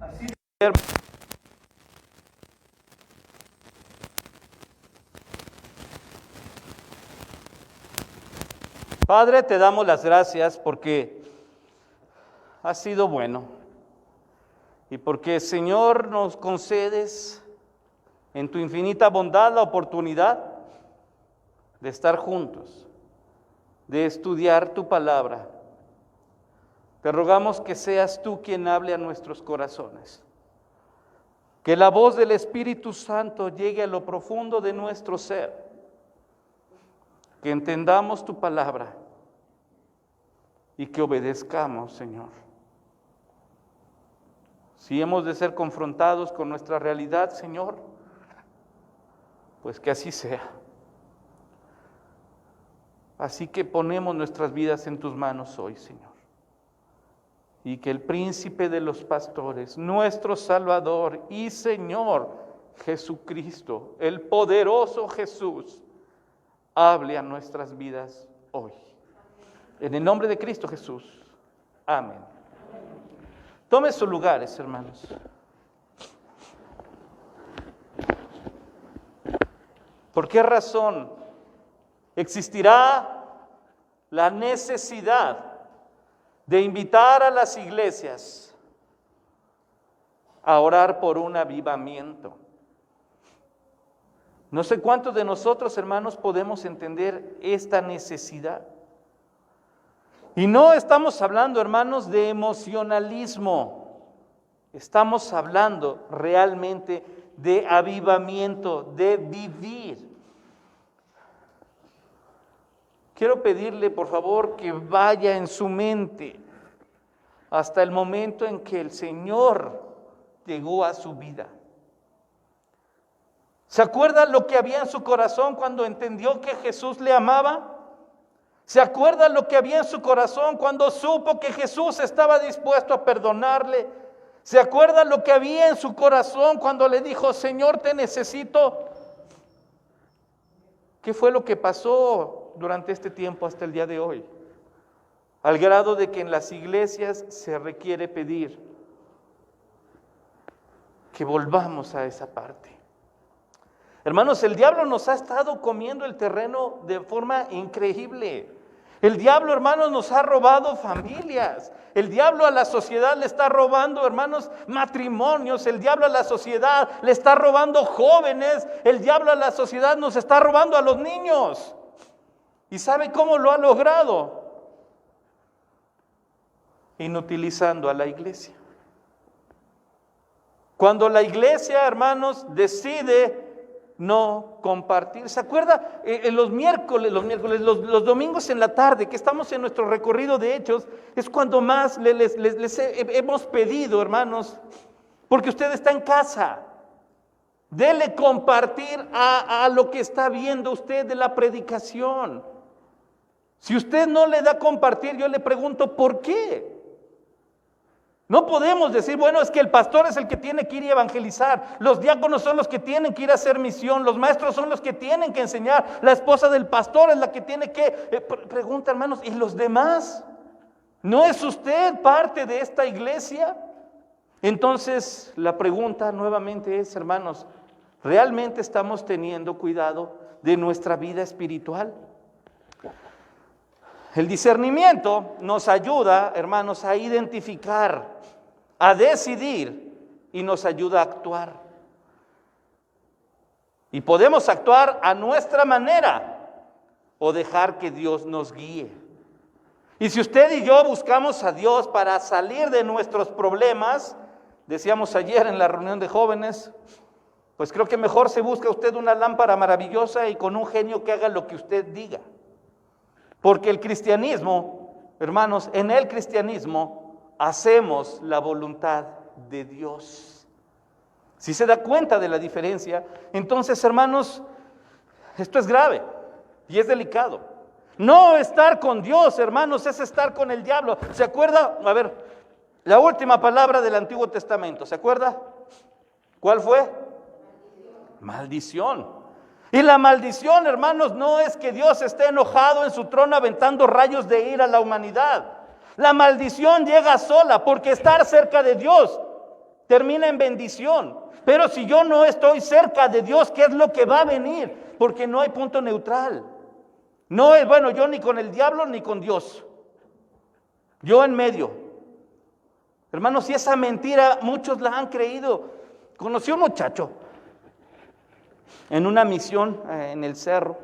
Así Padre, te damos las gracias porque has sido bueno y porque, Señor, nos concedes en tu infinita bondad la oportunidad de estar juntos, de estudiar tu palabra. Te rogamos que seas tú quien hable a nuestros corazones, que la voz del Espíritu Santo llegue a lo profundo de nuestro ser, que entendamos tu palabra y que obedezcamos, Señor. Si hemos de ser confrontados con nuestra realidad, Señor, pues que así sea. Así que ponemos nuestras vidas en tus manos hoy, Señor. Y que el príncipe de los pastores, nuestro Salvador y Señor Jesucristo, el poderoso Jesús, hable a nuestras vidas hoy. En el nombre de Cristo Jesús. Amén. Tome sus lugares, hermanos. ¿Por qué razón existirá la necesidad de invitar a las iglesias a orar por un avivamiento? No sé cuántos de nosotros, hermanos, podemos entender esta necesidad. Y no estamos hablando, hermanos, de emocionalismo. Estamos hablando realmente de avivamiento, de vivir. Quiero pedirle, por favor, que vaya en su mente hasta el momento en que el Señor llegó a su vida. ¿Se acuerda lo que había en su corazón cuando entendió que Jesús le amaba? ¿Se acuerda lo que había en su corazón cuando supo que Jesús estaba dispuesto a perdonarle? ¿Se acuerda lo que había en su corazón cuando le dijo, Señor, te necesito? ¿Qué fue lo que pasó durante este tiempo hasta el día de hoy? Al grado de que en las iglesias se requiere pedir que volvamos a esa parte. Hermanos, el diablo nos ha estado comiendo el terreno de forma increíble. El diablo, hermanos, nos ha robado familias. El diablo a la sociedad le está robando, hermanos, matrimonios. El diablo a la sociedad le está robando jóvenes. El diablo a la sociedad nos está robando a los niños. ¿Y sabe cómo lo ha logrado? Inutilizando a la iglesia. Cuando la iglesia, hermanos, decide no compartir. ¿Se acuerda? Los domingos en la tarde, que estamos en nuestro recorrido de Hechos, es cuando más les hemos pedido, hermanos, porque usted está en casa. Dele compartir a lo que está viendo usted de la predicación. Si usted no le da compartir, yo le pregunto, ¿por qué? No podemos decir, bueno, es que el pastor es el que tiene que ir a evangelizar, los diáconos son los que tienen que ir a hacer misión, los maestros son los que tienen que enseñar, la esposa del pastor es la que tiene que... Pregunta, hermanos, ¿y los demás? ¿No es usted parte de esta iglesia? Entonces, la pregunta nuevamente es, hermanos, ¿realmente estamos teniendo cuidado de nuestra vida espiritual? El discernimiento nos ayuda, hermanos, a identificar, a decidir y nos ayuda a actuar. Y podemos actuar a nuestra manera o dejar que Dios nos guíe. Y si usted y yo buscamos a Dios para salir de nuestros problemas, decíamos ayer en la reunión de jóvenes, pues creo que mejor se busca usted una lámpara maravillosa y con un genio que haga lo que usted diga. Porque el cristianismo, hermanos, en el cristianismo hacemos la voluntad de Dios. Si se da cuenta de la diferencia, entonces, hermanos, esto es grave y es delicado. No estar con Dios, hermanos, es estar con el diablo. ¿Se acuerda? A ver, la última palabra del Antiguo Testamento, ¿se acuerda? ¿Cuál fue? Maldición. Y la maldición, hermanos, no es que Dios esté enojado en su trono aventando rayos de ira a la humanidad. La maldición llega sola porque estar cerca de Dios termina en bendición. Pero si yo no estoy cerca de Dios, ¿qué es lo que va a venir? Porque no hay punto neutral. No es, bueno, yo ni con el diablo ni con Dios. Yo en medio. Hermanos, si esa mentira muchos la han creído. Conocí a un muchacho en una misión en el cerro.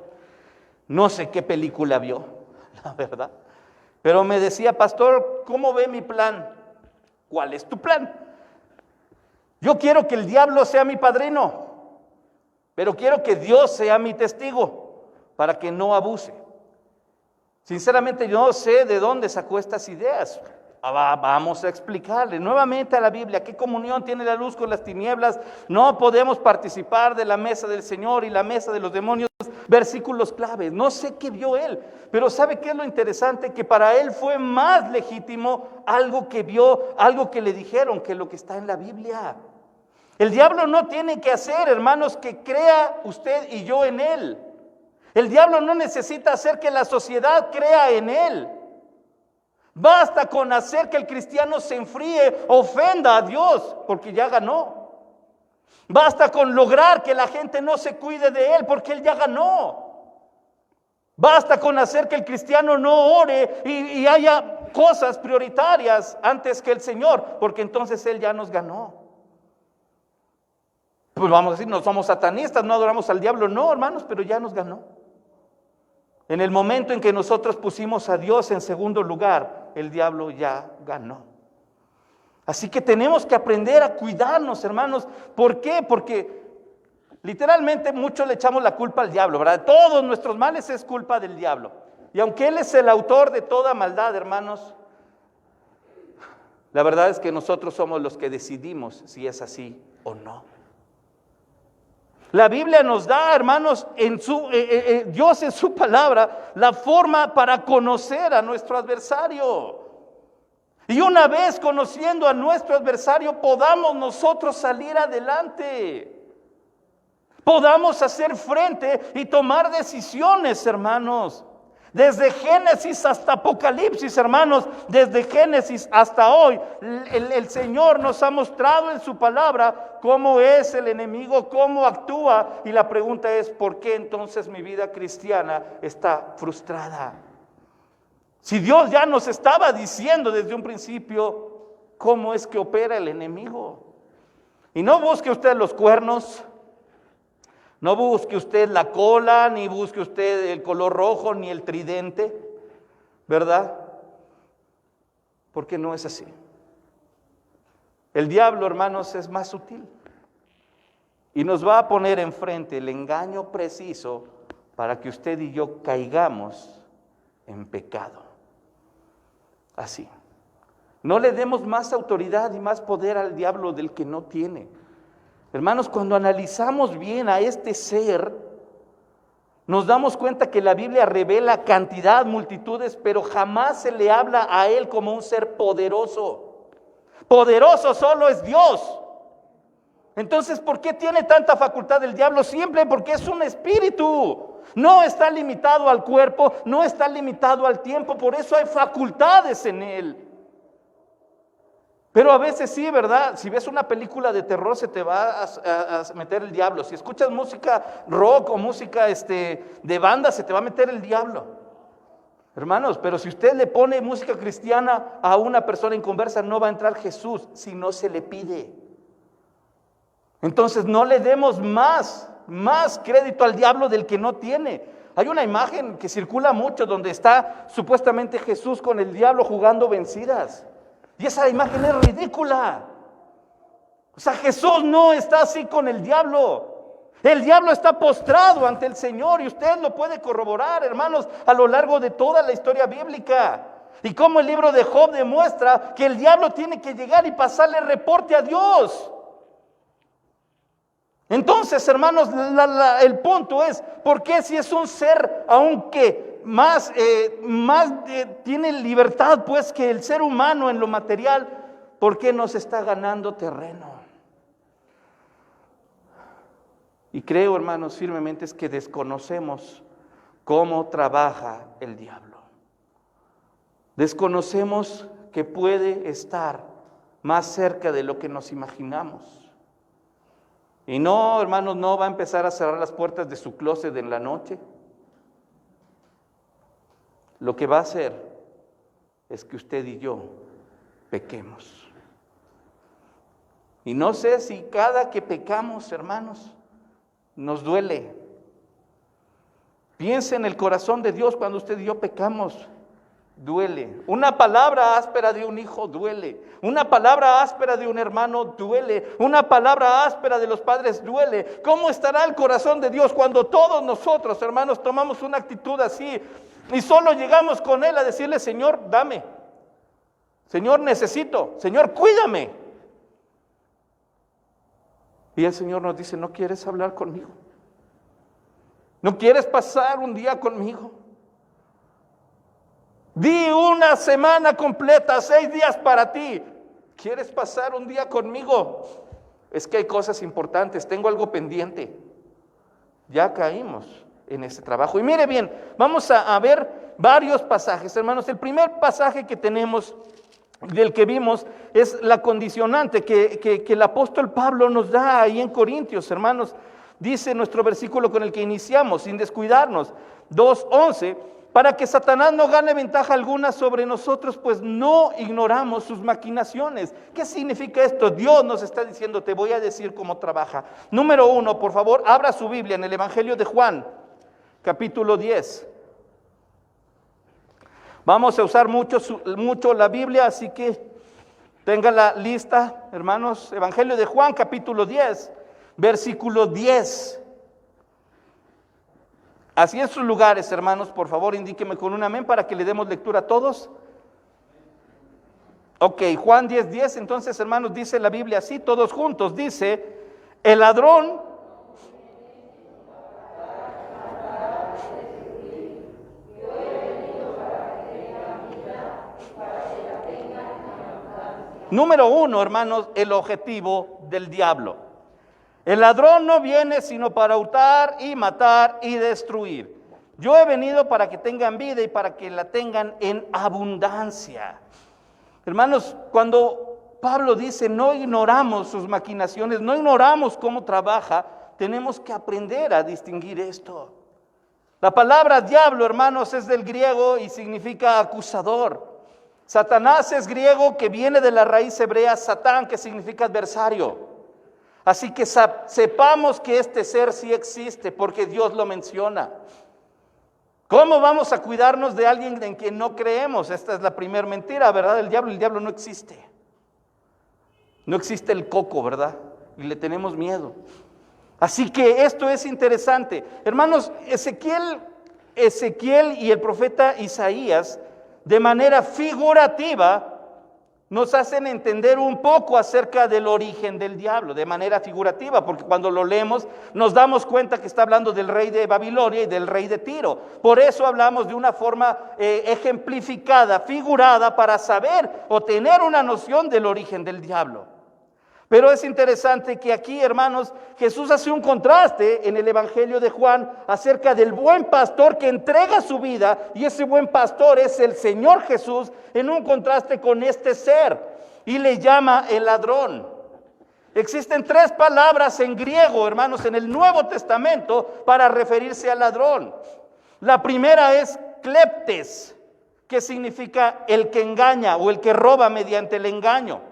No sé qué película vio, la verdad. Pero me decía, pastor, ¿cómo ve mi plan? ¿Cuál es tu plan? Yo quiero que el diablo sea mi padrino, pero quiero que Dios sea mi testigo para que no abuse. Sinceramente yo no sé de dónde sacó estas ideas. Vamos a explicarle nuevamente a la Biblia qué comunión tiene la luz con las tinieblas. No podemos participar de la mesa del Señor y la mesa de los demonios. Versículos claves. No sé qué vio él, pero ¿sabe qué es lo interesante? Que para él fue más legítimo algo que vio, algo que le dijeron, que lo que está en la Biblia. El diablo no tiene que hacer, hermanos, que crea usted y yo en él. El diablo no necesita hacer que la sociedad crea en él. Basta con hacer que el cristiano se enfríe, ofenda a Dios, porque ya ganó. Basta con lograr que la gente no se cuide de él, porque él ya ganó. Basta con hacer que el cristiano no ore y haya cosas prioritarias antes que el Señor, porque entonces él ya nos ganó. Pues vamos a decir, no somos satanistas, no adoramos al diablo, no, hermanos, pero ya nos ganó. En el momento en que nosotros pusimos a Dios en segundo lugar, el diablo ya ganó. Así que tenemos que aprender a cuidarnos, hermanos. ¿Por qué? Porque literalmente muchos le echamos la culpa al diablo, ¿verdad? Todos nuestros males es culpa del diablo. Y aunque Él es el autor de toda maldad, hermanos, la verdad es que nosotros somos los que decidimos si es así o no. La Biblia nos da, hermanos, Dios en su palabra, la forma para conocer a nuestro adversario. Y una vez conociendo a nuestro adversario, podamos nosotros salir adelante. Podamos hacer frente y tomar decisiones, hermanos. Desde Génesis hasta Apocalipsis, hermanos, desde Génesis hasta hoy, el Señor nos ha mostrado en su palabra cómo es el enemigo, cómo actúa. Y la pregunta es, ¿por qué entonces mi vida cristiana está frustrada? Si Dios ya nos estaba diciendo desde un principio cómo es que opera el enemigo. Y no busque usted los cuernos. No busque usted la cola, ni busque usted el color rojo, ni el tridente, ¿verdad? Porque no es así. El diablo, hermanos, es más sutil. Y nos va a poner enfrente el engaño preciso para que usted y yo caigamos en pecado. Así. No le demos más autoridad y más poder al diablo del que no tiene. Hermanos, cuando analizamos bien a este ser, nos damos cuenta que la Biblia revela cantidad, multitudes, pero jamás se le habla a él como un ser poderoso. Poderoso solo es Dios. Entonces, ¿por qué tiene tanta facultad el diablo? Siempre porque es un espíritu. No está limitado al cuerpo, no está limitado al tiempo, por eso hay facultades en él. Pero a veces sí, ¿verdad? Si ves una película de terror se te va a meter el diablo. Si escuchas música rock o música de banda se te va a meter el diablo. Hermanos, pero si usted le pone música cristiana a una persona inconversa no va a entrar Jesús si no se le pide. Entonces no le demos más crédito al diablo del que no tiene. Hay una imagen que circula mucho donde está supuestamente Jesús con el diablo jugando vencidas. Y esa imagen es ridícula. O sea, Jesús no está así con el diablo. El diablo está postrado ante el Señor y usted lo puede corroborar, hermanos, a lo largo de toda la historia bíblica. Y como el libro de Job demuestra que el diablo tiene que llegar y pasarle reporte a Dios. Entonces, hermanos, el punto es, ¿por qué si es un ser, aunque más tiene libertad pues que el ser humano en lo material, ¿por qué nos está ganando terreno? Y creo, hermanos, firmemente es que desconocemos cómo trabaja el diablo. Desconocemos que puede estar más cerca de lo que nos imaginamos. Y no, hermanos, no va a empezar a cerrar las puertas de su closet en la noche. Lo que va a hacer es que usted y yo pequemos. Y no sé si cada que pecamos, hermanos, nos duele. Piense en el corazón de Dios cuando usted y yo pecamos. Duele. Una palabra áspera de un hijo duele. Una palabra áspera de un hermano duele. Una palabra áspera de los padres duele. ¿Cómo estará el corazón de Dios cuando todos nosotros, hermanos, tomamos una actitud así y solo llegamos con Él a decirle: Señor, dame. Señor, necesito. Señor, cuídame. Y el Señor nos dice: ¿no quieres hablar conmigo? ¿No quieres pasar un día conmigo? Di una semana completa, 6 días para ti. ¿Quieres pasar un día conmigo? Es que hay cosas importantes, tengo algo pendiente. Ya caímos en ese trabajo. Y mire bien, vamos a ver varios pasajes, hermanos. El primer pasaje que tenemos, del que vimos, es la condicionante que el apóstol Pablo nos da ahí en Corintios, hermanos. Dice nuestro versículo con el que iniciamos, sin descuidarnos, 2:11, para que Satanás no gane ventaja alguna sobre nosotros, pues no ignoramos sus maquinaciones. ¿Qué significa esto? Dios nos está diciendo: te voy a decir cómo trabaja. Número 1, por favor, abra su Biblia en el Evangelio de Juan, capítulo 10. Vamos a usar mucho la Biblia, así que tenga la lista, hermanos. Evangelio de Juan, capítulo 10, versículo 10. Así en sus lugares, hermanos, por favor, indíqueme con un amén para que le demos lectura a todos. Ok, Juan 10:10, entonces, hermanos, dice la Biblia así, todos juntos, dice: el ladrón número 1, hermanos, el objetivo del diablo. El ladrón no viene sino para hurtar y matar y destruir. Yo he venido para que tengan vida y para que la tengan en abundancia. Hermanos, cuando Pablo dice: no ignoramos sus maquinaciones, no ignoramos cómo trabaja, tenemos que aprender a distinguir esto. La palabra diablo, hermanos, es del griego y significa acusador. Satanás es griego, que viene de la raíz hebrea satán, que significa adversario. Así que sepamos que este ser sí existe, porque Dios lo menciona. ¿Cómo vamos a cuidarnos de alguien en quien no creemos? Esta es la primera mentira, ¿verdad? El diablo no existe. No existe el coco, ¿verdad? Y le tenemos miedo. Así que esto es interesante. Hermanos, Ezequiel y el profeta Isaías, de manera figurativa, nos hacen entender un poco acerca del origen del diablo, de manera figurativa, porque cuando lo leemos nos damos cuenta que está hablando del rey de Babilonia y del rey de Tiro. Por eso hablamos de una forma ejemplificada, figurada, para saber o tener una noción del origen del diablo. Pero es interesante que aquí, hermanos, Jesús hace un contraste en el Evangelio de Juan acerca del buen pastor que entrega su vida, y ese buen pastor es el Señor Jesús, en un contraste con este ser, y le llama el ladrón. Existen 3 palabras en griego, hermanos, en el Nuevo Testamento para referirse al ladrón. La primera es kleptes, que significa el que engaña o el que roba mediante el engaño.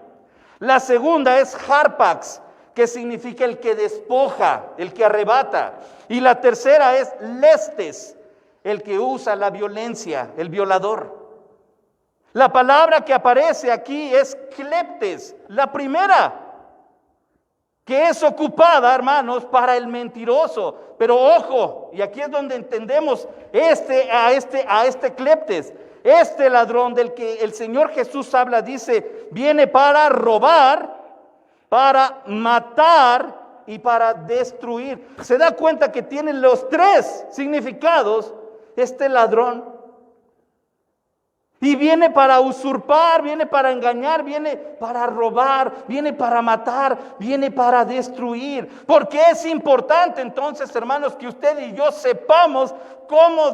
La segunda es harpax, que significa el que despoja, el que arrebata. Y la tercera es lestes, el que usa la violencia, el violador. La palabra que aparece aquí es kleptes, la primera, que es ocupada, hermanos, para el mentiroso. Pero ojo, y aquí es donde entendemos a este kleptes. Este ladrón del que el Señor Jesús habla, dice, viene para robar, para matar y para destruir. Se da cuenta que tiene los 3 significados este ladrón. Y viene para usurpar, viene para engañar, viene para robar, viene para matar, viene para destruir. Porque es importante entonces, hermanos, que usted y yo sepamos cómo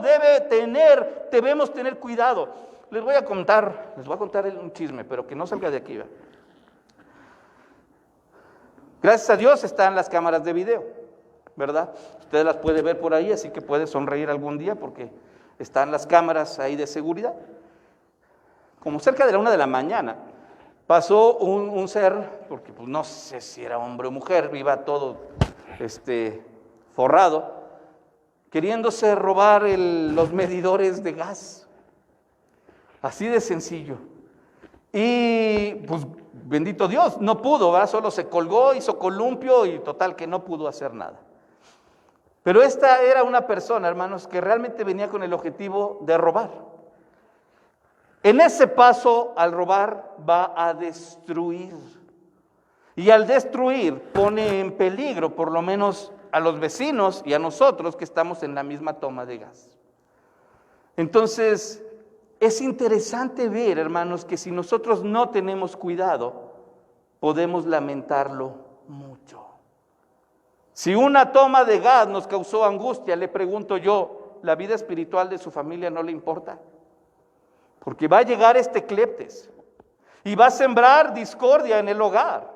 debemos tener cuidado. Les voy a contar un chisme, pero que no salga de aquí. Gracias a Dios están las cámaras de video, ¿verdad? Usted las puede ver por ahí, así que puede sonreír algún día porque están las cámaras ahí de seguridad. Como cerca de la 1 de la mañana, pasó un ser, porque pues no sé si era hombre o mujer, iba todo forrado, queriéndose robar los medidores de gas. Así de sencillo. Y pues bendito Dios, no pudo, ¿verdad? Solo se colgó, hizo columpio y total que no pudo hacer nada. Pero esta era una persona, hermanos, que realmente venía con el objetivo de robar. En ese paso, al robar, va a destruir. Y al destruir, pone en peligro, por lo menos a los vecinos y a nosotros que estamos en la misma toma de gas. Entonces, es interesante ver, hermanos, que si nosotros no tenemos cuidado, podemos lamentarlo mucho. Si una toma de gas nos causó angustia, le pregunto yo, ¿la vida espiritual de su familia no le importa? Porque va a llegar este cleptes y va a sembrar discordia en el hogar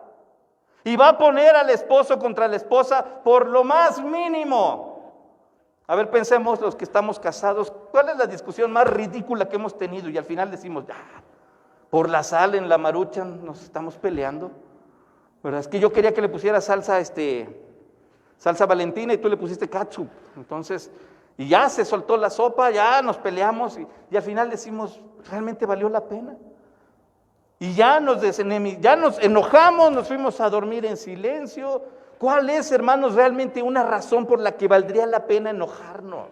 y va a poner al esposo contra la esposa por lo más mínimo. A ver, pensemos los que estamos casados, ¿cuál es la discusión más ridícula que hemos tenido? Y al final decimos, por la sal en la maruchan nos estamos peleando, ¿verdad? Es que yo quería que le pusiera salsa Valentina y tú le pusiste ketchup. Entonces, y ya se soltó la sopa, ya nos peleamos y al final decimos, ¿realmente valió la pena? Y ya nos enojamos, nos fuimos a dormir en silencio. ¿Cuál es, hermanos, realmente una razón por la que valdría la pena enojarnos?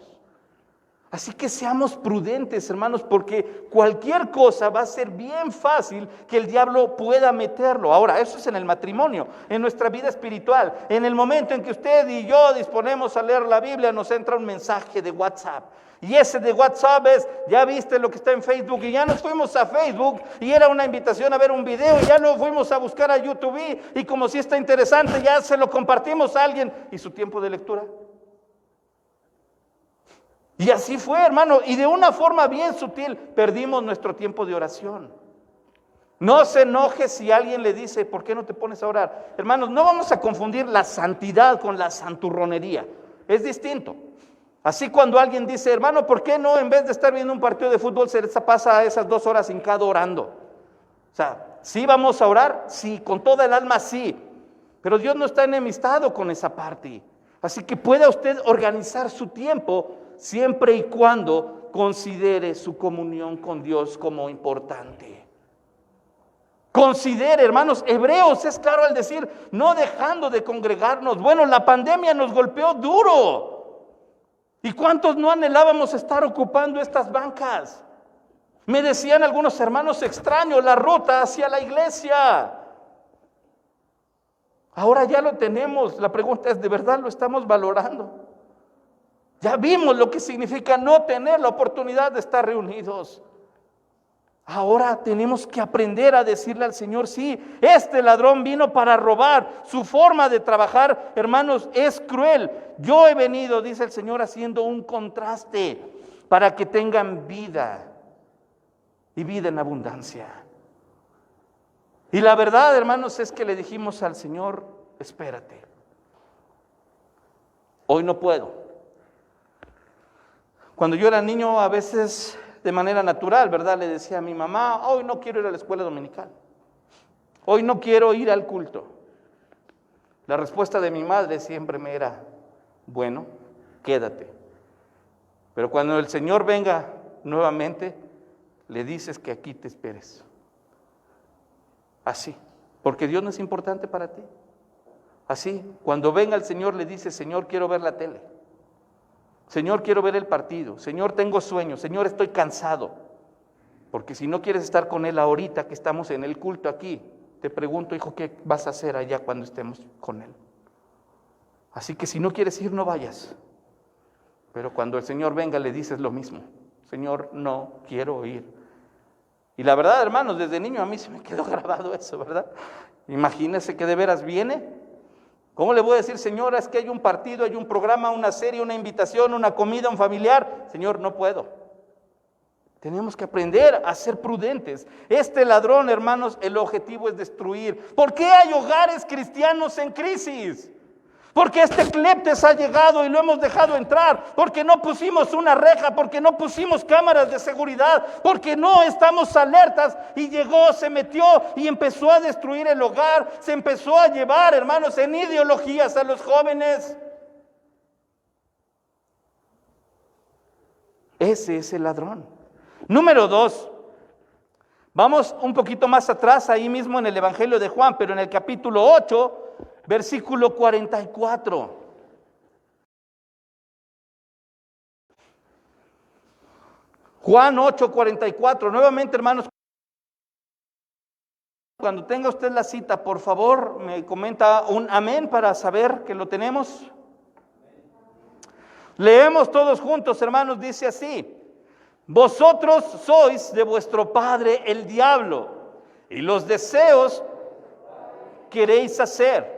Así que seamos prudentes, hermanos, porque cualquier cosa va a ser bien fácil que el diablo pueda meterlo. Ahora, eso es en el matrimonio, en nuestra vida espiritual. En el momento en que usted y yo disponemos a leer la Biblia, nos entra un mensaje de WhatsApp. Y ese de WhatsApp es, ya viste lo que está en Facebook, y ya nos fuimos a Facebook y era una invitación a ver un video, y ya lo fuimos a buscar a YouTube y como si está interesante, ya se lo compartimos a alguien. ¿Y su tiempo de lectura? Y así fue, hermano, y de una forma bien sutil perdimos nuestro tiempo de oración. No se enoje si alguien le dice, ¿por qué no te pones a orar? Hermanos, no vamos a confundir la santidad con la santurronería, es distinto. Así cuando alguien dice, hermano, ¿por qué no en vez de estar viendo un partido de fútbol se pasa esas 2 horas hincado orando? O sea, ¿sí vamos a orar? Sí, con toda el alma sí, pero Dios no está enemistado con esa parte. Así que pueda usted organizar su tiempo siempre y cuando considere su comunión con Dios como importante. Considere, hermanos, Hebreos es claro al decir, no dejando de congregarnos. Bueno, la pandemia nos golpeó duro. ¿Y cuántos no anhelábamos estar ocupando estas bancas? Me decían algunos hermanos, extraño la ruta hacia la iglesia. Ahora ya lo tenemos. La pregunta es, ¿de verdad lo estamos valorando? Ya vimos lo que significa no tener la oportunidad de estar reunidos. Ahora tenemos que aprender a decirle al Señor, sí, este ladrón vino para robar. Su forma de trabajar, hermanos, es cruel. Yo he venido, dice el Señor, haciendo un contraste para que tengan vida y vida en abundancia. Y la verdad, hermanos, es que le dijimos al Señor, espérate, hoy no puedo. Cuando yo era niño, a veces de manera natural, ¿verdad? Le decía a mi mamá, hoy no quiero ir a la escuela dominical. Hoy no quiero ir al culto. La respuesta de mi madre siempre me era, bueno, quédate. Pero cuando el Señor venga nuevamente, le dices que aquí te esperes. Así, porque Dios no es importante para ti. Así, cuando venga el Señor le dices, Señor, quiero ver la tele. Señor, quiero ver el partido. Señor, tengo sueño. Señor, estoy cansado. Porque si no quieres estar con Él ahorita que estamos en el culto aquí, te pregunto, hijo, ¿qué vas a hacer allá cuando estemos con Él? Así que si no quieres ir, no vayas. Pero cuando el Señor venga, le dices lo mismo. Señor, no quiero ir. Y la verdad, hermanos, desde niño a mí se me quedó grabado eso, ¿verdad? Imagínese que de veras viene. ¿Cómo le voy a decir, Señora, es que hay un partido, hay un programa, una serie, una invitación, una comida, un familiar? Señor, no puedo. Tenemos que aprender a ser prudentes. Este ladrón, hermanos, el objetivo es destruir. ¿Por qué hay hogares cristianos en crisis? Porque este cleptes ha llegado y lo hemos dejado entrar, porque no pusimos una reja, porque no pusimos cámaras de seguridad, porque no estamos alertas y llegó, se metió y empezó a destruir el hogar, se empezó a llevar, hermanos, en ideologías a los jóvenes. Ese es el ladrón. Número 2, vamos un poquito más atrás, ahí mismo en el Evangelio de Juan, pero en el capítulo 8, versículo 44. Juan 8:44. Nuevamente, hermanos, cuando tenga usted la cita, por favor, me comenta un amén para saber que lo tenemos. Leemos todos juntos, hermanos, dice así: vosotros sois de vuestro padre el diablo, y los deseos queréis hacer.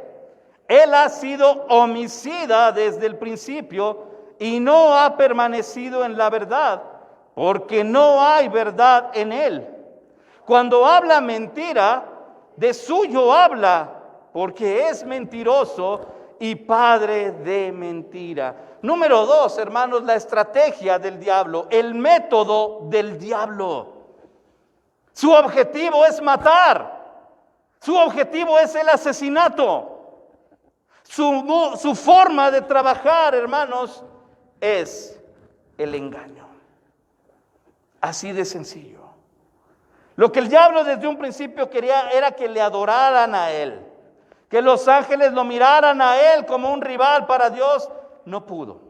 Él ha sido homicida desde el principio y no ha permanecido en la verdad, porque no hay verdad en él. Cuando habla mentira, de suyo habla, porque es mentiroso y padre de mentira. Número 2, hermanos, la estrategia del diablo, el método del diablo. Su objetivo es matar. Su objetivo es el asesinato. Su forma de trabajar, hermanos, es el engaño. Así de sencillo. Lo que el diablo desde un principio quería era que le adoraran a él, que los ángeles lo miraran a él como un rival para Dios. No pudo.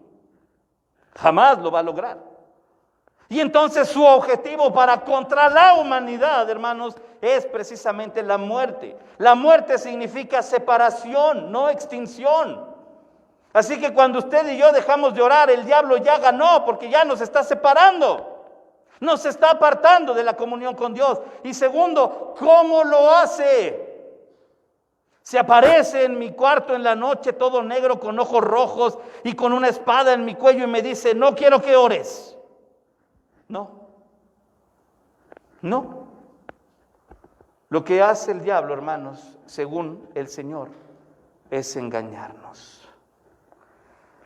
Jamás lo va a lograr. Y entonces su objetivo para contra la humanidad, hermanos, es precisamente la muerte. La muerte significa separación, no extinción. Así que cuando usted y yo dejamos de orar, el diablo ya ganó, porque ya nos está separando. Nos está apartando de la comunión con Dios. Y segundo, ¿cómo lo hace? Se aparece en mi cuarto en la noche todo negro con ojos rojos y con una espada en mi cuello y me dice: no quiero que ores. No. Lo que hace el diablo, hermanos, según el Señor, es engañarnos.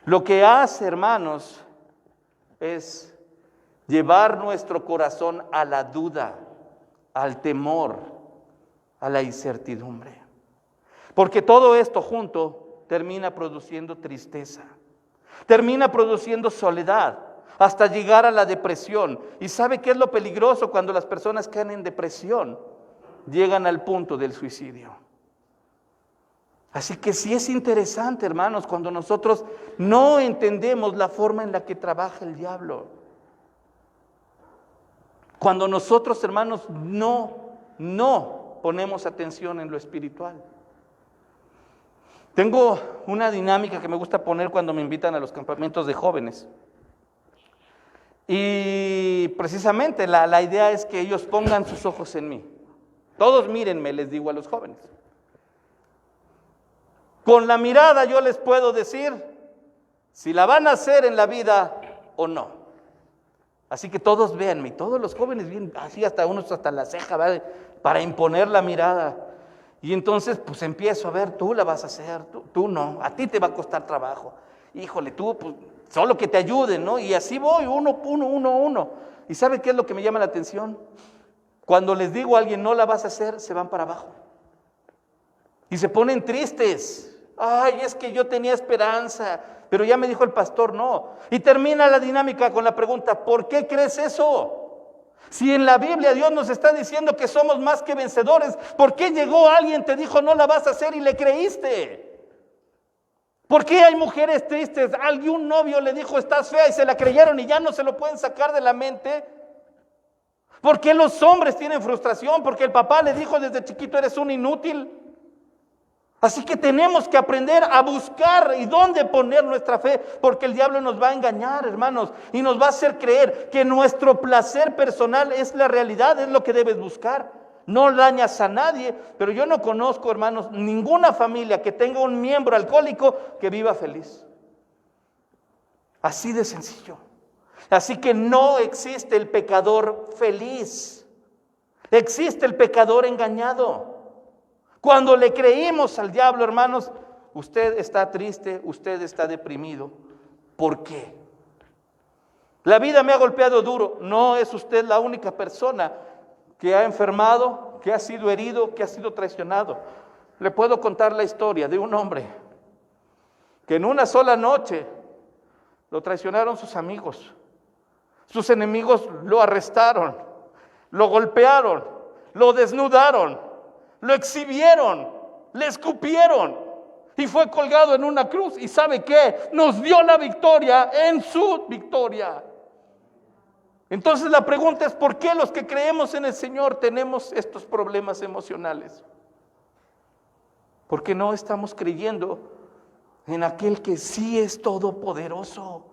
Lo que hace, hermanos, es llevar nuestro corazón a la duda, al temor, a la incertidumbre. Porque todo esto junto termina produciendo tristeza, termina produciendo soledad, hasta llegar a la depresión. ¿Y sabe qué es lo peligroso cuando las personas caen en depresión? Llegan al punto del suicidio. Así que sí es interesante, hermanos, cuando nosotros no entendemos la forma en la que trabaja el diablo. Cuando nosotros, hermanos, no ponemos atención en lo espiritual. Tengo una dinámica que me gusta poner cuando me invitan a los campamentos de jóvenes. Y precisamente la idea es que ellos pongan sus ojos en mí. Todos mírenme, les digo a los jóvenes. Con la mirada yo les puedo decir si la van a hacer en la vida o no. Así que todos véanme, todos los jóvenes bien, así hasta unos hasta la ceja, ¿vale? Para imponer la mirada. Y entonces pues empiezo a ver, tú la vas a hacer, tú no, a ti te va a costar trabajo. Híjole, tú pues solo que te ayuden, ¿no? Y así voy, uno. ¿Y sabe qué es lo que me llama la atención? Cuando les digo a alguien no la vas a hacer, se van para abajo. Y se ponen tristes. Ay, es que yo tenía esperanza, pero ya me dijo el pastor no. Y termina la dinámica con la pregunta: ¿por qué crees eso? Si en la Biblia Dios nos está diciendo que somos más que vencedores, ¿por qué llegó alguien, te dijo no la vas a hacer y le creíste? ¿Por qué hay mujeres tristes? Algún novio le dijo estás fea y se la creyeron y ya no se lo pueden sacar de la mente. ¿Por qué los hombres tienen frustración? Porque el papá le dijo desde chiquito eres un inútil. Así que tenemos que aprender a buscar y dónde poner nuestra fe, porque el diablo nos va a engañar, hermanos, y nos va a hacer creer que nuestro placer personal es la realidad, es lo que debes buscar. No dañas a nadie, pero yo no conozco, hermanos, ninguna familia que tenga un miembro alcohólico que viva feliz. Así de sencillo. Así que no existe el pecador feliz. Existe el pecador engañado. Cuando le creímos al diablo, hermanos, usted está triste, usted está deprimido. ¿Por qué? La vida me ha golpeado duro. No es usted la única persona que ha enfermado, que ha sido herido, que ha sido traicionado. Le puedo contar la historia de un hombre que en una sola noche lo traicionaron sus amigos. Sus enemigos lo arrestaron, lo golpearon, lo desnudaron, lo exhibieron, le escupieron y fue colgado en una cruz. ¿Y sabe qué? Nos dio la victoria en su victoria. Entonces la pregunta es, ¿por qué los que creemos en el Señor tenemos estos problemas emocionales? Porque no estamos creyendo en aquel que sí es todopoderoso.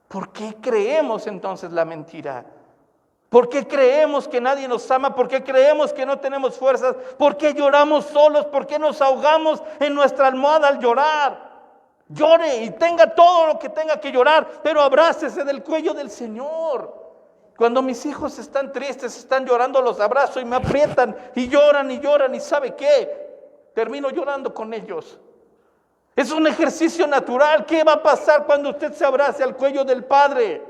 ¿Por qué creemos entonces la mentira? ¿Por qué creemos que nadie nos ama? ¿Por qué creemos que no tenemos fuerzas? ¿Por qué lloramos solos? ¿Por qué nos ahogamos en nuestra almohada al llorar? Llore y tenga todo lo que tenga que llorar, pero abrácese del cuello del Señor. Cuando mis hijos están tristes, están llorando, los abrazo y me aprietan y lloran y ¿sabe qué? Termino llorando con ellos. Es un ejercicio natural. ¿Qué va a pasar cuando usted se abrace al cuello del Padre?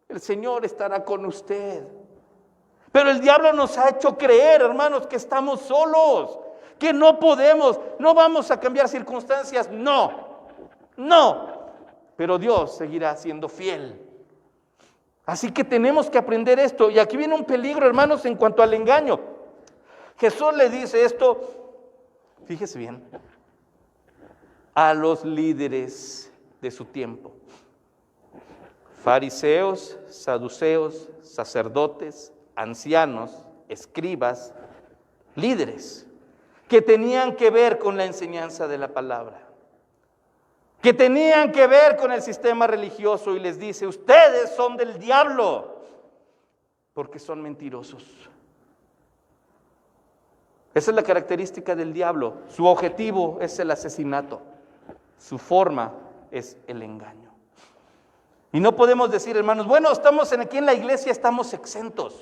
El Señor estará con usted. Pero el diablo nos ha hecho creer, hermanos, que estamos solos, que no podemos, no vamos a cambiar circunstancias. No. Pero Dios seguirá siendo fiel. Así que tenemos que aprender esto. Y aquí viene un peligro, hermanos, en cuanto al engaño. Jesús le dice esto, fíjese bien, a los líderes de su tiempo. Fariseos, saduceos, sacerdotes, ancianos, escribas, líderes, que tenían que ver con la enseñanza de la palabra, que tenían que ver con el sistema religioso, y les dice, ustedes son del diablo, porque son mentirosos. Esa es la característica del diablo. Su objetivo es el asesinato. Su forma es el engaño. Y no podemos decir, hermanos, bueno, estamos aquí en la iglesia, estamos exentos.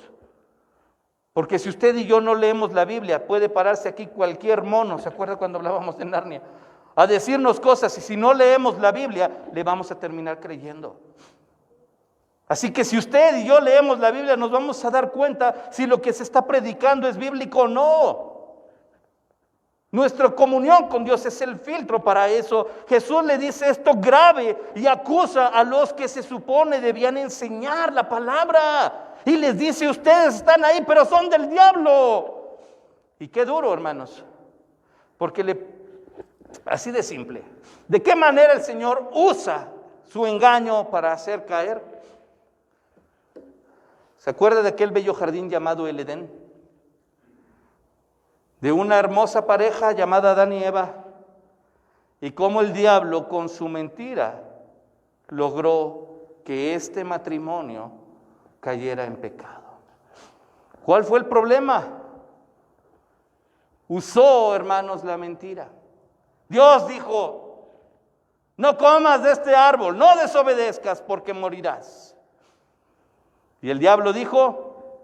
Porque si usted y yo no leemos la Biblia, puede pararse aquí cualquier mono, ¿se acuerda cuando hablábamos de Narnia? A decirnos cosas, y si no leemos la Biblia, le vamos a terminar creyendo. Así que si usted y yo leemos la Biblia, nos vamos a dar cuenta si lo que se está predicando es bíblico o no. Nuestra comunión con Dios es el filtro para eso. Jesús le dice esto grave y acusa a los que se supone debían enseñar la palabra. Y les dice, ustedes están ahí, pero son del diablo. Y qué duro, hermanos. Porque así de simple. ¿De qué manera el Señor usa su engaño para hacer caer? ¿Se acuerda de aquel bello jardín llamado el Edén? De una hermosa pareja llamada Adán y Eva, y cómo el diablo con su mentira logró que este matrimonio cayera en pecado. ¿Cuál fue el problema? Usó, hermanos, la mentira. Dios dijo, no comas de este árbol, no desobedezcas porque morirás. Y el diablo dijo,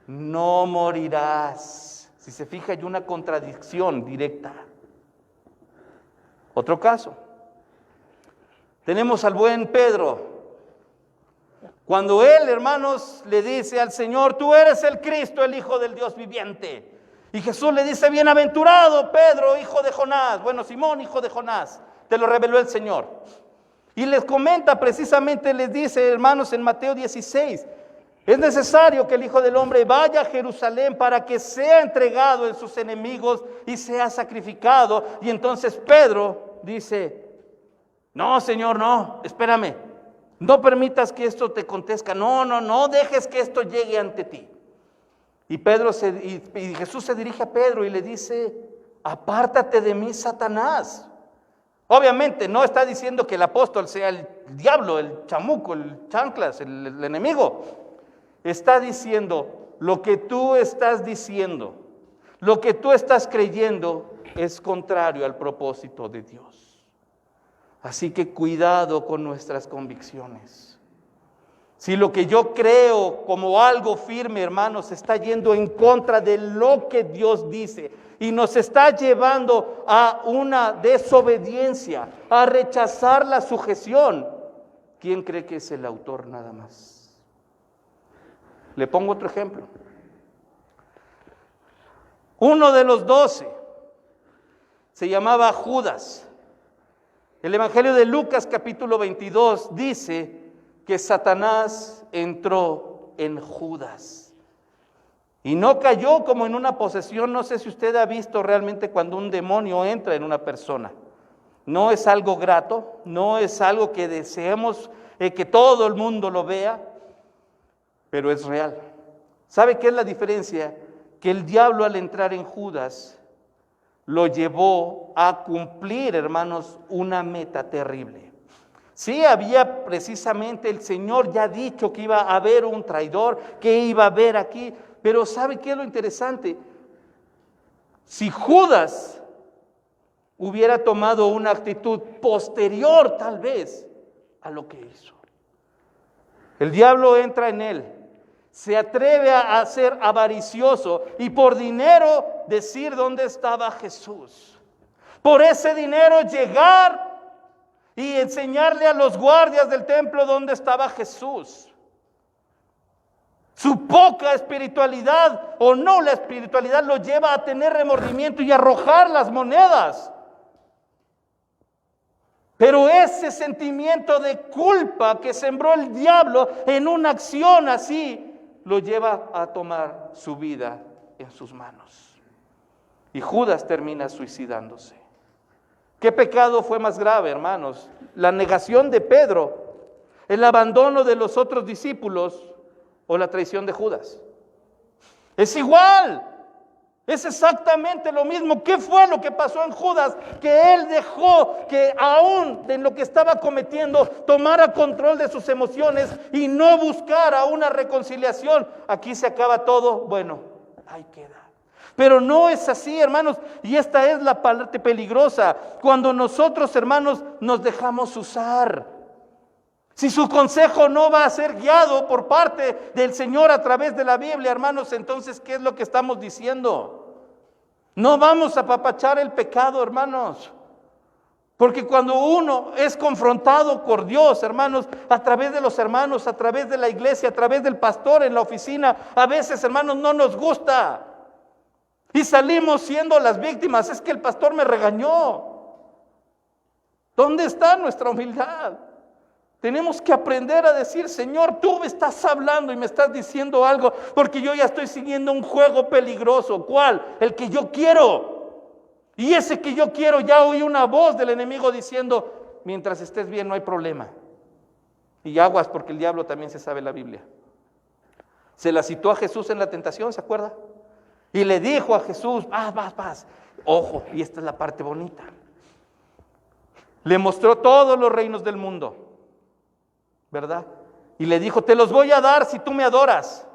no morirás. Si se fija, hay una contradicción directa. Otro caso. Tenemos al buen Pedro. Cuando él, hermanos, le dice al Señor, tú eres el Cristo, el Hijo del Dios viviente. Y Jesús le dice, bienaventurado Pedro, hijo de Jonás. Bueno, Simón, hijo de Jonás. Te lo reveló el Señor. Y les comenta precisamente, les dice, hermanos, en Mateo 16, es necesario que el Hijo del Hombre vaya a Jerusalén para que sea entregado en sus enemigos y sea sacrificado. Y entonces Pedro dice, no, Señor, no, espérame. No permitas que esto te acontezca. No dejes que esto llegue ante ti. Y Jesús se dirige a Pedro y le dice, apártate de mí, Satanás. Obviamente no está diciendo que el apóstol sea el diablo, el chamuco, el chanclas, el enemigo. Está diciendo, lo que tú estás diciendo, lo que tú estás creyendo es contrario al propósito de Dios. Así que cuidado con nuestras convicciones. Si lo que yo creo como algo firme, hermanos, está yendo en contra de lo que Dios dice y nos está llevando a una desobediencia, a rechazar la sujeción, ¿quién cree que es el autor nada más? Le pongo otro ejemplo. Uno de los 12 se llamaba Judas. El Evangelio de Lucas capítulo 22 dice que Satanás entró en Judas y no cayó como en una posesión. No sé si usted ha visto realmente cuando un demonio entra en una persona. No es algo grato, no es algo que deseemos que todo el mundo lo vea, pero es real. ¿Sabe qué es la diferencia? Que el diablo al entrar en Judas lo llevó a cumplir, hermanos, una meta terrible. Sí, había precisamente el Señor ya dicho que iba a haber un traidor, que iba a haber aquí, pero ¿sabe qué es lo interesante? Si Judas hubiera tomado una actitud posterior tal vez a lo que hizo, el diablo entra en él, se atreve a ser avaricioso y por dinero decir dónde estaba Jesús. Por ese dinero llegar y enseñarle a los guardias del templo dónde estaba Jesús. Su poca espiritualidad o no la espiritualidad lo lleva a tener remordimiento y arrojar las monedas. Pero ese sentimiento de culpa que sembró el diablo en una acción así, lo lleva a tomar su vida en sus manos. Y Judas termina suicidándose. ¿Qué pecado fue más grave, hermanos? ¿La negación de Pedro, el abandono de los otros discípulos o la traición de Judas? Es igual. Es exactamente lo mismo. ¿Qué fue lo que pasó en Judas? Que él dejó que aún en lo que estaba cometiendo tomara control de sus emociones y no buscara una reconciliación. Aquí se acaba todo. Bueno, ahí queda. Pero no es así, hermanos. Y esta es la parte peligrosa. Cuando nosotros, hermanos, nos dejamos usar. Si su consejo no va a ser guiado por parte del Señor a través de la Biblia, hermanos, entonces, ¿qué es lo que estamos diciendo? No vamos a apapachar el pecado, hermanos. Porque cuando uno es confrontado por Dios, hermanos, a través de los hermanos, a través de la iglesia, a través del pastor en la oficina, a veces, hermanos, no nos gusta. Y salimos siendo las víctimas. Es que el pastor me regañó. ¿Dónde está nuestra humildad? Tenemos que aprender a decir: Señor, tú me estás hablando y me estás diciendo algo, porque yo ya estoy siguiendo un juego peligroso. ¿Cuál? El que yo quiero. Y ese que yo quiero, ya oí una voz del enemigo diciendo: mientras estés bien no hay problema. Y aguas, porque el diablo también se sabe la Biblia. Se la citó a Jesús en la tentación, ¿se acuerda? Y le dijo a Jesús: vas. Ojo, y esta es la parte bonita. Le mostró todos los reinos del mundo, ¿verdad? Y le dijo: te los voy a dar si tú me adoras.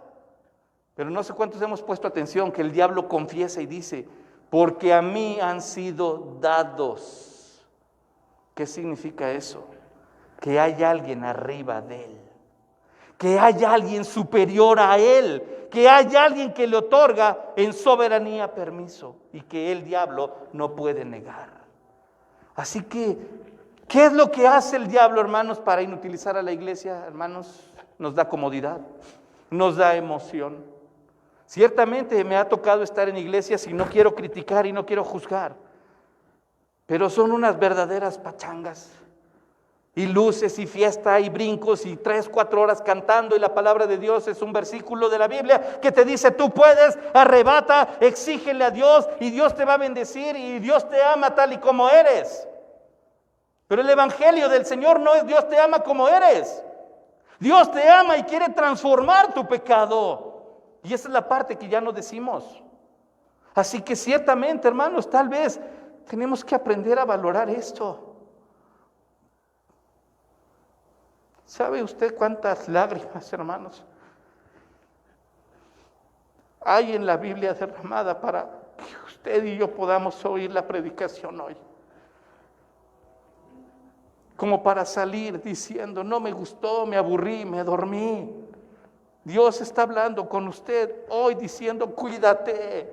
Pero no sé cuántos hemos puesto atención que el diablo confiesa y dice: porque a mí han sido dados. ¿Qué significa eso? Que hay alguien arriba de él, que hay alguien superior a él, que hay alguien que le otorga en soberanía permiso y que el diablo no puede negar. Así que, ¿qué es lo que hace el diablo, hermanos, para inutilizar a la iglesia? Hermanos, nos da comodidad, nos da emoción. Ciertamente me ha tocado estar en iglesias y no quiero criticar y no quiero juzgar, pero son unas verdaderas pachangas. Y luces y fiesta y brincos y 3-4 horas cantando, y la palabra de Dios es un versículo de la Biblia que te dice: tú puedes, arrebata, exígele a Dios y Dios te va a bendecir y Dios te ama tal y como eres. Pero el evangelio del Señor no es Dios te ama como eres. Dios te ama y quiere transformar tu pecado. Y esa es la parte que ya no decimos. Así que ciertamente, hermanos, tal vez tenemos que aprender a valorar esto. ¿Sabe usted cuántas lágrimas, hermanos, hay en la Biblia derramada para que usted y yo podamos oír la predicación hoy? como para salir diciendo, no me gustó, me aburrí, me dormí. Dios está hablando con usted hoy diciendo, cuídate,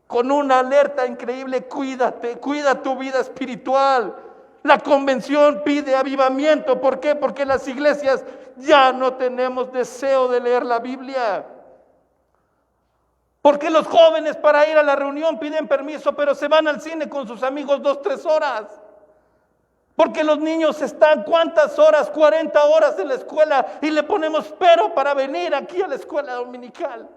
con una alerta increíble, cuídate, cuida tu vida espiritual. La convención pide avivamiento, ¿por qué? Porque las iglesias ya no tenemos deseo de leer la Biblia. Porque los jóvenes para ir a la reunión piden permiso, pero se van al cine con sus amigos 2-3 horas. Porque los niños están, ¿cuántas horas? 40 horas en la escuela y le ponemos pero para venir aquí a la escuela dominical.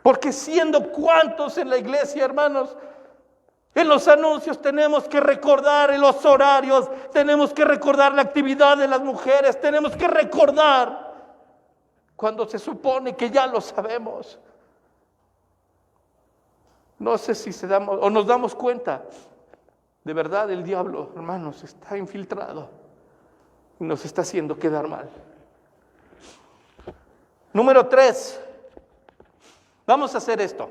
Porque siendo cuántos en la iglesia, hermanos, en los anuncios tenemos que recordar en los horarios, tenemos que recordar la actividad de las mujeres, tenemos que recordar cuando se supone que ya lo sabemos. No sé si nos damos cuenta. De verdad el diablo, hermanos, está infiltrado y nos está haciendo quedar mal. Número 3. Vamos a hacer esto.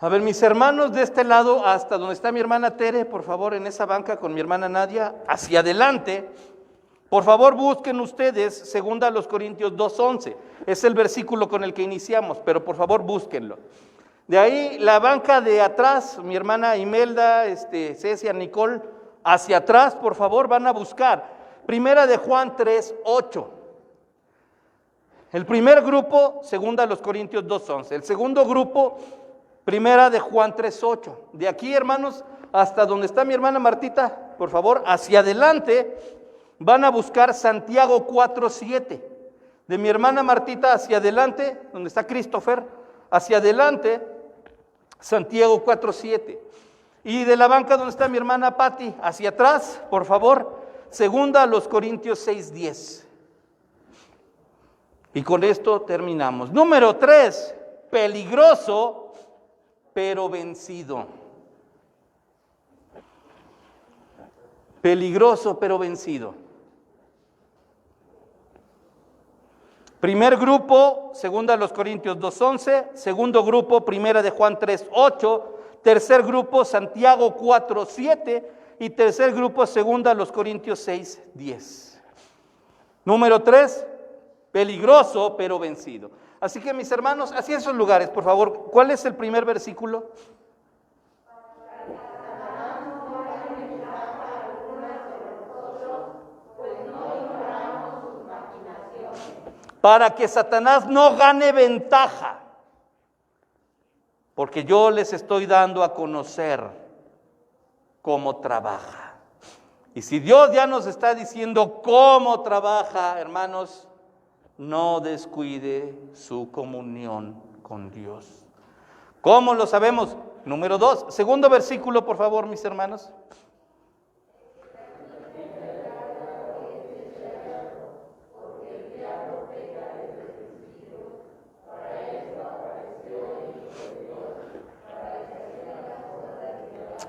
A ver, mis hermanos de este lado, hasta donde está mi hermana Tere, por favor, en esa banca con mi hermana Nadia, hacia adelante. Por favor, busquen ustedes 2 Corintios 2:11. Es el versículo con el que iniciamos, pero por favor búsquenlo. De ahí, la banca de atrás, mi hermana Imelda, Cecia, Nicole, hacia atrás, por favor, van a buscar. 1 Juan 3:8. El primer grupo, 2 Corintios 2:11. El segundo grupo, 1 Juan 3:8. De aquí, hermanos, hasta donde está mi hermana Martita, por favor, hacia adelante, van a buscar Santiago 4:7. De mi hermana Martita hacia adelante, donde está Christopher, hacia adelante, Santiago 4:7. Y de la banca donde está mi hermana Patti, hacia atrás, por favor, 2 Corintios 6:10. Y con esto terminamos. Número 3, peligroso, pero vencido. Peligroso, pero vencido. Primer grupo, 2 Corintios 2:11. Segundo grupo, 1 Juan 3:8. Tercer grupo, Santiago 4:7. Y tercer grupo, 2 Corintios 6:10. Número 3, peligroso, pero vencido. Así que, mis hermanos, hacia esos lugares, por favor, ¿cuál es el primer versículo? Para que Satanás no gane ventaja, porque yo les estoy dando a conocer cómo trabaja. Y si Dios ya nos está diciendo cómo trabaja, hermanos, no descuide su comunión con Dios. ¿Cómo lo sabemos? Número 2, segundo versículo, por favor, mis hermanos.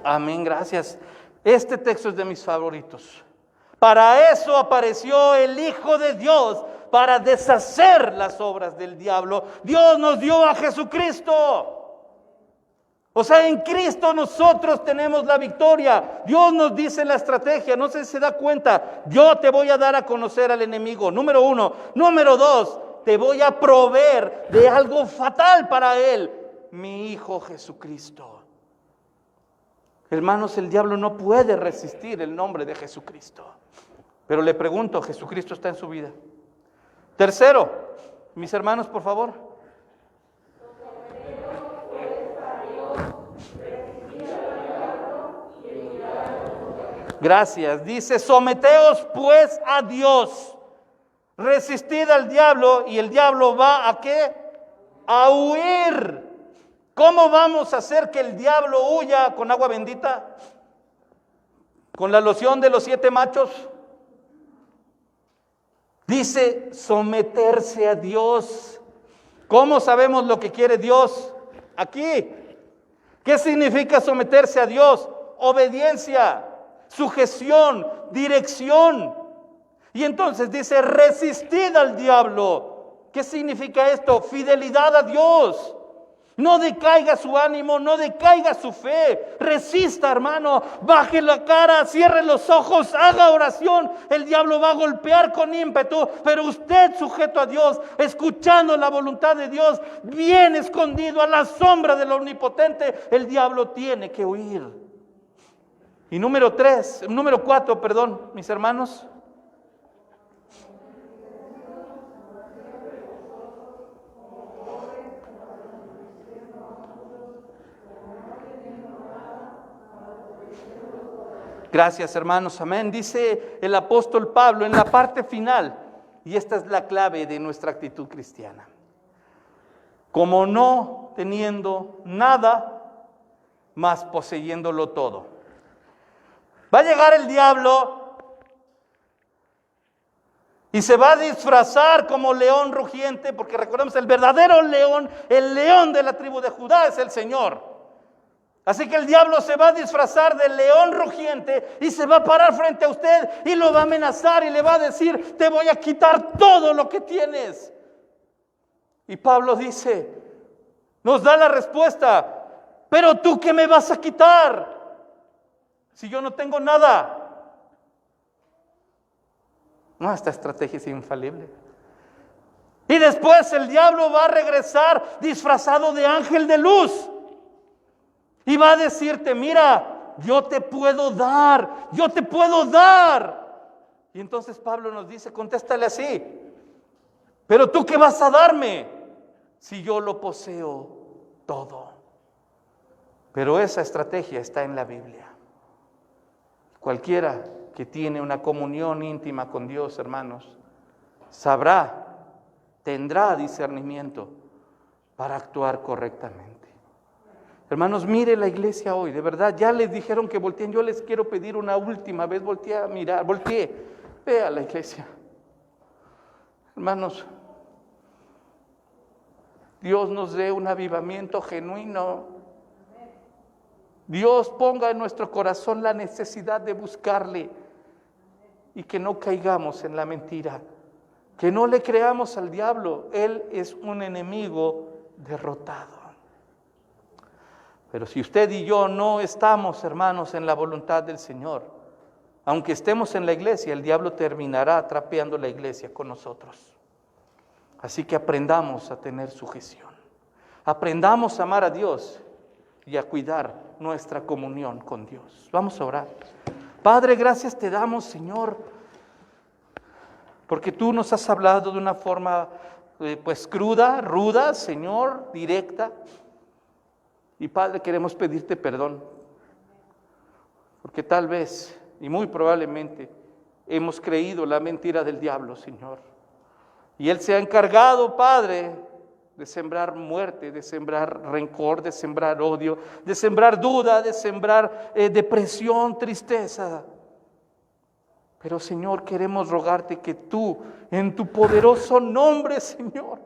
Amén, gracias. Este texto es de mis favoritos. Para eso apareció el Hijo de Dios, para deshacer las obras del diablo. Dios nos dio a Jesucristo. O sea, en Cristo nosotros tenemos la victoria. Dios nos dice la estrategia, no sé si se da cuenta. Yo te voy a dar a conocer al enemigo, número 1. Número 2, te voy a proveer de algo fatal para él, mi Hijo Jesucristo. Hermanos, el diablo no puede resistir el nombre de Jesucristo. Pero le pregunto, ¿Jesucristo está en su vida? Tercero, mis hermanos, por favor. Gracias. Dice, someteos pues a Dios. Resistid al diablo y el diablo va ¿a qué? A huir. ¿Cómo vamos a hacer que el diablo huya con agua bendita? ¿Con la loción de los 7 machos? Dice someterse a Dios. ¿Cómo sabemos lo que quiere Dios? Aquí. ¿Qué significa someterse a Dios? Obediencia, sujeción, dirección. Y entonces dice resistid al diablo. ¿Qué significa esto? Fidelidad a Dios. No decaiga su ánimo, no decaiga su fe. Resista, hermano. Baje la cara, cierre los ojos, haga oración. El diablo va a golpear con ímpetu, pero usted, sujeto a Dios, escuchando la voluntad de Dios, bien escondido a la sombra del Omnipotente, el diablo tiene que huir. Y número 4, mis hermanos. Gracias, hermanos, amén. Dice el apóstol Pablo en la parte final, y esta es la clave de nuestra actitud cristiana: como no teniendo nada, mas poseyéndolo todo. Va a llegar el diablo y se va a disfrazar como león rugiente, porque recordemos, el verdadero león, el león de la tribu de Judá, es el Señor. Así que el diablo se va a disfrazar de león rugiente y se va a parar frente a usted y lo va a amenazar y le va a decir: te voy a quitar todo lo que tienes. Y Pablo dice, nos da la respuesta: pero tú, ¿qué me vas a quitar si yo no tengo nada? No, esta estrategia es infalible. Y después el diablo va a regresar disfrazado de ángel de luz. Y va a decirte: mira, yo te puedo dar, yo te puedo dar. Y entonces Pablo nos dice, contéstale así: pero tú, ¿qué vas a darme si yo lo poseo todo? Pero esa estrategia está en la Biblia. Cualquiera que tiene una comunión íntima con Dios, hermanos, sabrá, tendrá discernimiento para actuar correctamente. Hermanos, mire la iglesia hoy, de verdad, ya les dijeron que volteen. Yo les quiero pedir una última vez, voltee a mirar, vea la iglesia. Hermanos, Dios nos dé un avivamiento genuino. Dios ponga en nuestro corazón la necesidad de buscarle y que no caigamos en la mentira, que no le creamos al diablo. Él es un enemigo derrotado. Pero si usted y yo no estamos, hermanos, en la voluntad del Señor, aunque estemos en la iglesia, el diablo terminará trapeando la iglesia con nosotros. Así que aprendamos a tener sujeción. Aprendamos a amar a Dios y a cuidar nuestra comunión con Dios. Vamos a orar. Padre, gracias te damos, Señor, porque tú nos has hablado de una forma pues cruda, ruda, Señor, directa. Y Padre, queremos pedirte perdón, porque tal vez y muy probablemente hemos creído la mentira del diablo, Señor. Y él se ha encargado, Padre, de sembrar muerte, de sembrar rencor, de sembrar odio, de sembrar duda, de sembrar depresión, tristeza. Pero, Señor, queremos rogarte que tú, en tu poderoso nombre, Señor,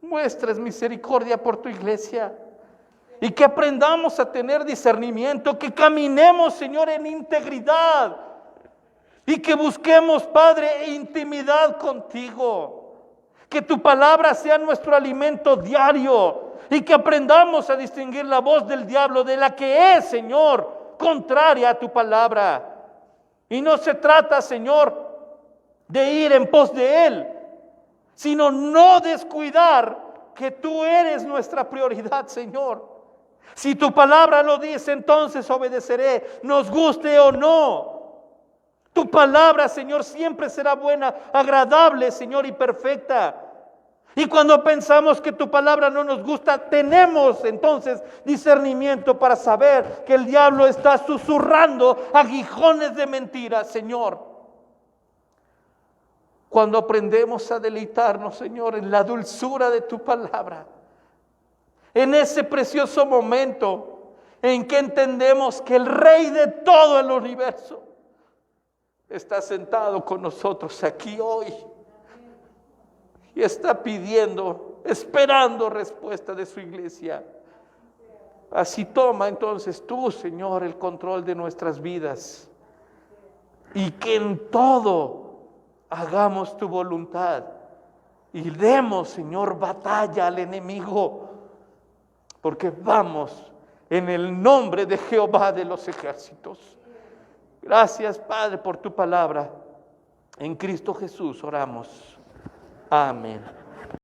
muestres misericordia por tu iglesia. Y que aprendamos a tener discernimiento, que caminemos, Señor, en integridad. Y que busquemos, Padre, intimidad contigo. Que tu palabra sea nuestro alimento diario. Y que aprendamos a distinguir la voz del diablo de la que es, Señor, contraria a tu palabra. Y no se trata, Señor, de ir en pos de él, sino no descuidar que tú eres nuestra prioridad, Señor. Si tu palabra lo dice, entonces obedeceré, nos guste o no. Tu palabra, Señor, siempre será buena, agradable, Señor, y perfecta. Y cuando pensamos que tu palabra no nos gusta, tenemos entonces discernimiento para saber que el diablo está susurrando aguijones de mentiras, Señor. Cuando aprendemos a deleitarnos, Señor, en la dulzura de tu palabra, en ese precioso momento en que entendemos que el Rey de todo el universo está sentado con nosotros aquí hoy y está pidiendo, esperando respuesta de su iglesia. Así toma entonces tú, Señor, el control de nuestras vidas y que en todo hagamos tu voluntad y demos, Señor, batalla al enemigo. porque vamos en el nombre de Jehová de los ejércitos. Gracias, Padre, por tu palabra. En Cristo Jesús oramos. Amén.